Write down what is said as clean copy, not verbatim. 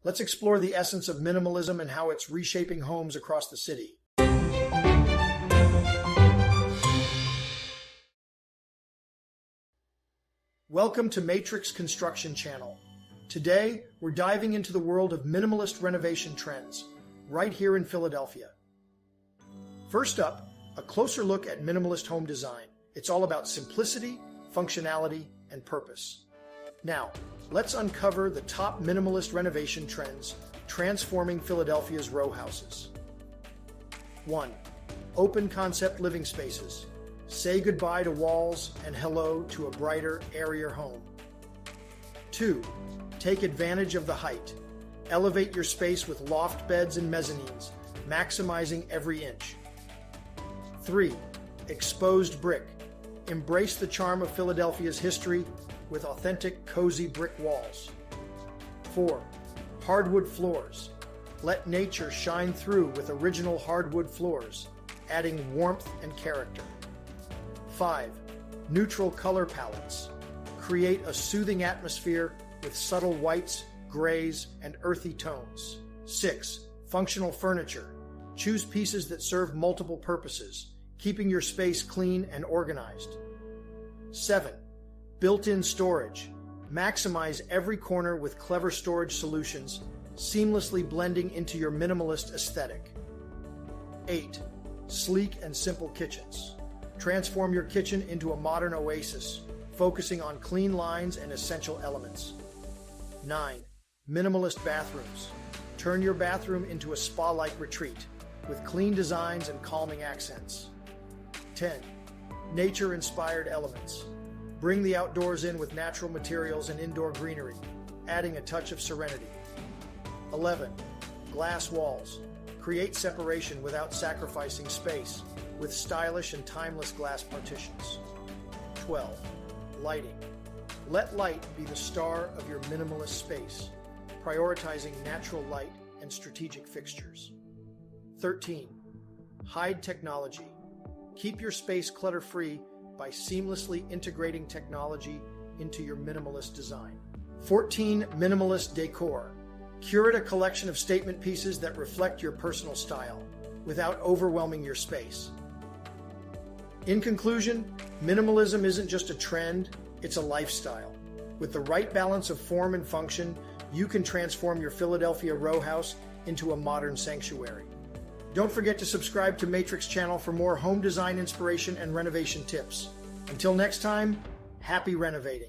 Let's explore the essence of minimalism and how it's reshaping homes across the city. Welcome to Matrix Construction Channel. Today, we're diving into the world of minimalist renovation trends, right here in Philadelphia. First up, a closer look at minimalist home design. It's all about simplicity, functionality, and purpose. Now, let's uncover the top minimalist renovation trends transforming Philadelphia's row houses. 1. Open concept living spaces. Say goodbye to walls and hello to a brighter, airier home. 2. Take advantage of the height. Elevate your space with loft beds and mezzanines, maximizing every inch. 3. Exposed brick. Embrace the charm of Philadelphia's history with authentic, cozy brick walls. 4. Hardwood floors. Let nature shine through with original hardwood floors, adding warmth and character. 5. Neutral color palettes. Create a soothing atmosphere with subtle whites, grays, and earthy tones. 6. Functional furniture. Choose pieces that serve multiple purposes, keeping your space clean and organized. 7. Built-in storage. Maximize every corner with clever storage solutions, seamlessly blending into your minimalist aesthetic. 8. Sleek and simple kitchens. Transform your kitchen into a modern oasis, focusing on clean lines and essential elements. 9. Minimalist bathrooms. Turn your bathroom into a spa-like retreat, with clean designs and calming accents. 10. Nature-inspired elements. Bring the outdoors in with natural materials and indoor greenery, adding a touch of serenity. 11. Glass walls. Create separation without sacrificing space, with stylish and timeless glass partitions. 12. Lighting. Let light be the star of your minimalist space, prioritizing natural light and strategic fixtures. 13. Hide technology. Keep your space clutter-free by seamlessly integrating technology into your minimalist design. 14. Minimalist decor. Curate a collection of statement pieces that reflect your personal style, without overwhelming your space. In conclusion, minimalism isn't just a trend, it's a lifestyle. With the right balance of form and function, you can transform your Philadelphia row house into a modern sanctuary. Don't forget to subscribe to Matrix Channel for more home design inspiration and renovation tips. Until next time, happy renovating.